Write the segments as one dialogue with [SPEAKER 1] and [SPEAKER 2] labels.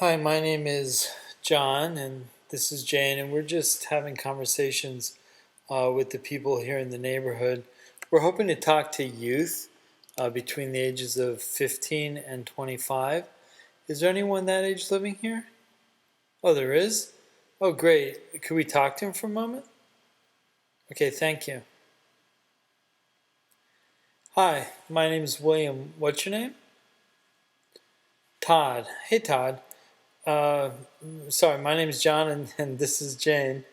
[SPEAKER 1] Hi, my name is John, and this is Jane, and we're just having conversations with the people here in the neighborhood. We're hoping to talk to youth between the ages of 15 and 25. Is there anyone that age living here? Oh, there is? Oh, great. Could we talk to him for a moment? Okay, thank you. Hi, my name is William. What's your name? Todd. Hey, Todd. Uh, Sorry, my name is John, and this is Jane.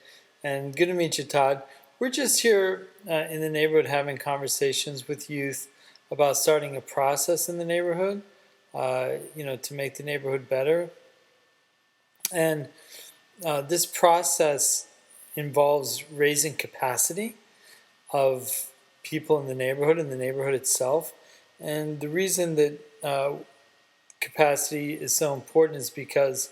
[SPEAKER 1] And good to meet you, Todd. We're just here in the neighborhood having conversations with youth about starting a process in the neighborhood, to make the neighborhood better. And this process involves raising capacity of people in the neighborhood itself. And the reason that capacity is so important is because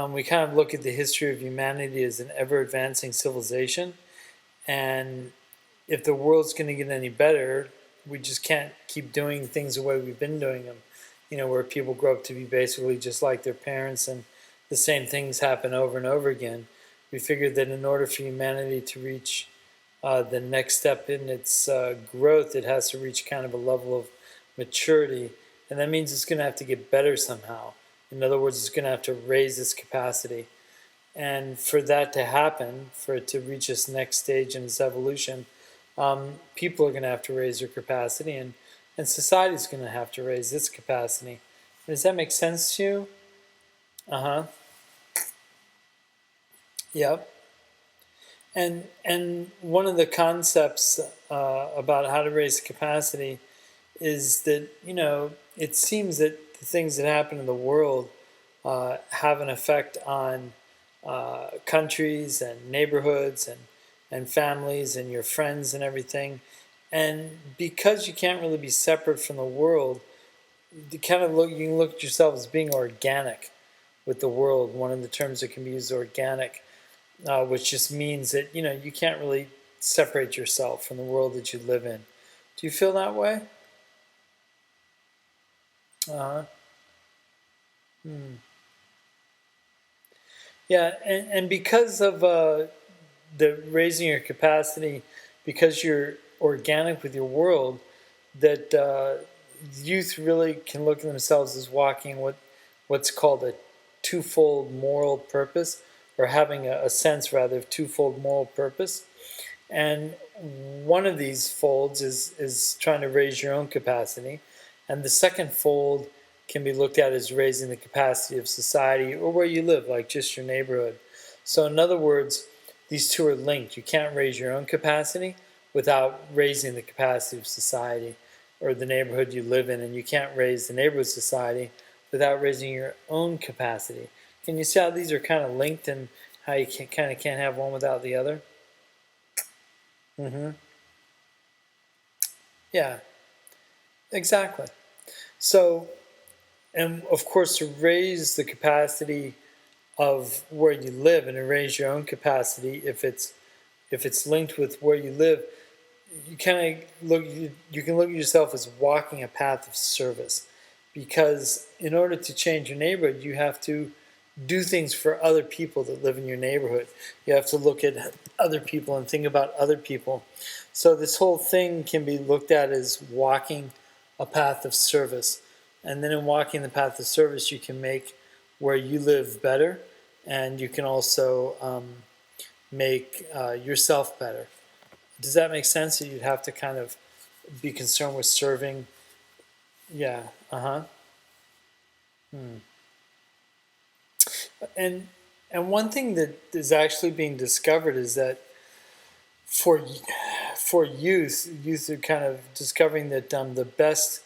[SPEAKER 1] we kind of look at the history of humanity as an ever advancing civilization. And if the world's going to get any better, we just can't keep doing things the way we've been doing them, where people grow up to be basically just like their parents and the same things happen over and over again. We figured that in order for humanity to reach the next step in its growth, it has to reach kind of a level of maturity. And that means it's going to have to get better somehow. In other words, it's going to have to raise its capacity. And for that to happen, for it to reach its next stage in its evolution, people are going to have to raise their capacity, and society is going to have to raise its capacity. Does that make sense to you? Uh huh. Yep. And one of the concepts about how to raise capacity is that it seems that the things that happen in the world have an effect on countries and neighborhoods and families and your friends and everything. And because you can't really be separate from the world, you can look at yourself as being organic with the world. One of the terms that can be used is organic, which just means that you can't really separate yourself from the world that you live in. Do you feel that way? Uh-huh. Hmm. Yeah, and because of the raising your capacity, because you're organic with your world, that youth really can look at themselves as walking what's called a twofold moral purpose, or having a sense rather of twofold moral purpose. And one of these folds is trying to raise your own capacity, and the second fold can be looked at as raising the capacity of society or where you live, like just your neighborhood. So, in other words, these two are linked. You can't raise your own capacity without raising the capacity of society or the neighborhood you live in, and you can't raise the neighborhood society without raising your own capacity. Can you see how these are kind of linked and how you kind of can't have one without the other? Mm-hmm. Yeah, exactly. So, and of course, to raise the capacity of where you live and to raise your own capacity, if it's linked with where you live, you kind of you can look at yourself as walking a path of service, because in order to change your neighborhood, you have to do things for other people that live in your neighborhood. You have to look at other people and think about other people. So this whole thing can be looked at as walking a path of service. And then in walking the path of service, you can make where you live better, and you can also make yourself better. Does that make sense? That you'd have to kind of be concerned with serving? Yeah. Uh huh. Hmm. And and one thing that is actually being discovered is that for for youth are kind of discovering that the best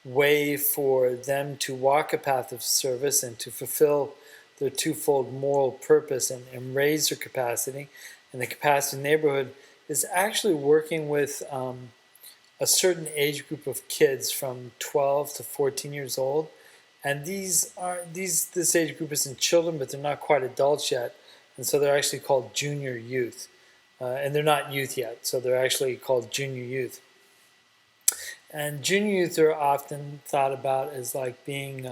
[SPEAKER 1] way for them to walk a path of service and to fulfill their twofold moral purpose and raise their capacity and the capacity in the neighborhood is actually working with a certain age group of kids from 12 to 14 years old. And this age group isn't children, but they're not quite adults yet, and so they're actually called junior youth, and they're not youth yet, so they're actually called junior youth. And junior youth are often thought about as like being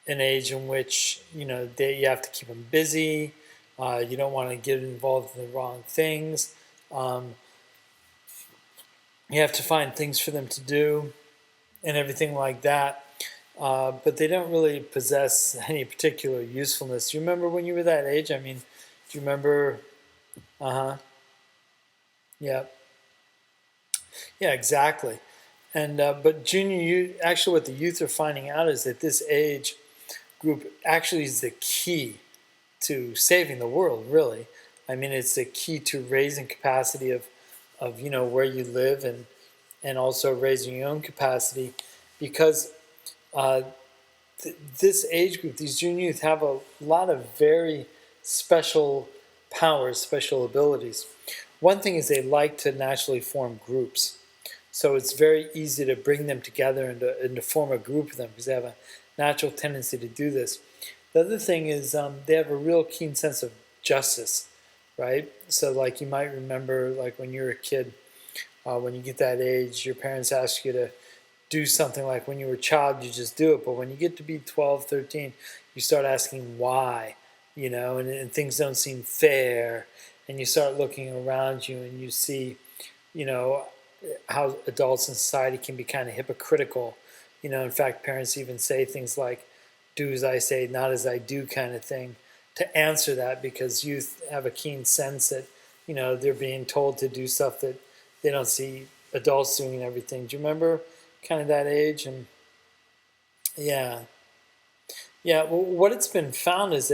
[SPEAKER 1] an age in which you have to keep them busy. You don't want to get involved in the wrong things. Um, you have to find things for them to do and everything like that. But they don't really possess any particular usefulness. Do you remember when you were that age? I mean, do you remember? Uh huh. Yeah. Yeah. Exactly. And but junior youth, actually, what the youth are finding out is that this age group actually is the key to saving the world. Really, I mean, it's the key to raising capacity of where you live and also raising your own capacity, because uh, this age group, these junior youth, have a lot of very special powers, special abilities. One thing is they like to naturally form groups. So it's very easy to bring them together and to form a group of them because they have a natural tendency to do this. The other thing is they have a real keen sense of justice, right? So like you might remember like when you're a kid, when you get that age, your parents ask you to do something like when you were a child, you just do it. But when you get to be 12, 13, you start asking why, and things don't seem fair. And you start looking around you and you see, you know, how adults in society can be kind of hypocritical. In fact, parents even say things like, do as I say, not as I do, kind of thing, to answer that because youth have a keen sense that, they're being told to do stuff that they don't see adults doing and everything. Do you remember kind of that age? And yeah, yeah. Well, what it's been found is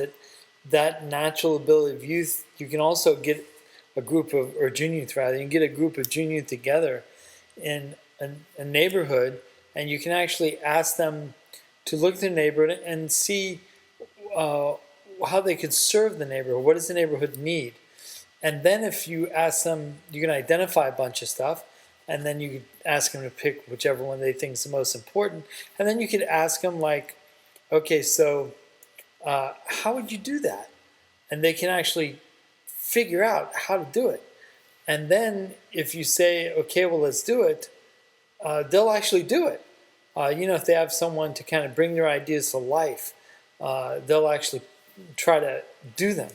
[SPEAKER 1] that natural ability of youth, you can also get a group of, or junior youth rather, you can get a group of junior youth together in a neighborhood, and you can actually ask them to look at the neighborhood and see uh, how they could serve the neighborhood. What does the neighborhood need? And then if you ask them, you can identify a bunch of stuff, and then you could ask them to pick whichever one they think is the most important. And then you could ask them like, okay, so how would you do that? And they can actually figure out how to do it. And then if you say, okay, well, let's do it, they'll actually do it. If they have someone to kind of bring their ideas to life, they'll actually try to do them.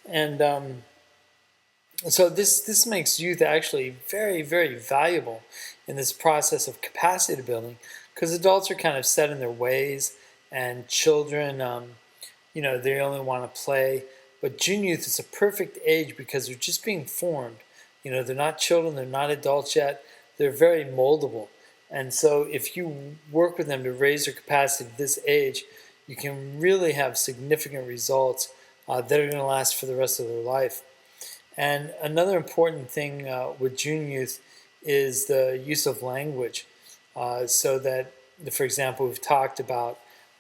[SPEAKER 1] And so this makes youth actually very, very valuable in this process of capacity building, because adults are kind of set in their ways, and children, they only want to play. But junior youth is a perfect age because they're just being formed. They're not children, they're not adults yet. They're very moldable. And so if you work with them to raise their capacity at this age, you can really have significant results that are going to last for the rest of their life. And another important thing with junior youth is the use of language. So that, for example, we've talked about,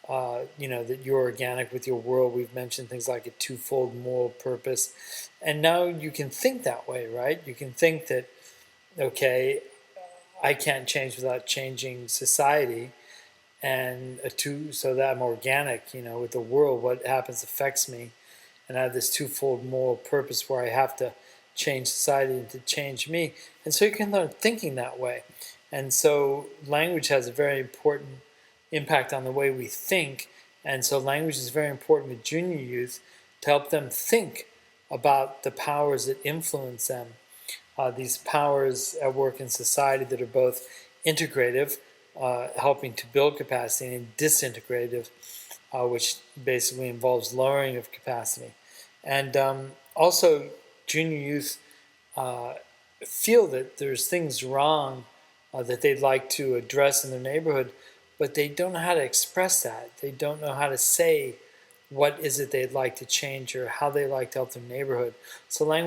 [SPEAKER 1] that you're organic with your world. We've mentioned things like a twofold moral purpose. And now you can think that way, right? You can think that, okay, I can't change without changing society. And so that I'm organic, with the world, what happens affects me. And I have this twofold moral purpose where I have to change society to change me. And so you can learn thinking that way. And so language has a very important impact on the way we think. And so language is very important with junior youth to help them think about the powers that influence them. These powers at work in society that are both integrative, helping to build capacity, and disintegrative, which basically involves lowering of capacity. And also, junior youth feel that there's things wrong that they'd like to address in their neighborhood, but they don't know how to express that. They don't know how to say what is it they'd like to change or how they like to help their neighborhood. So language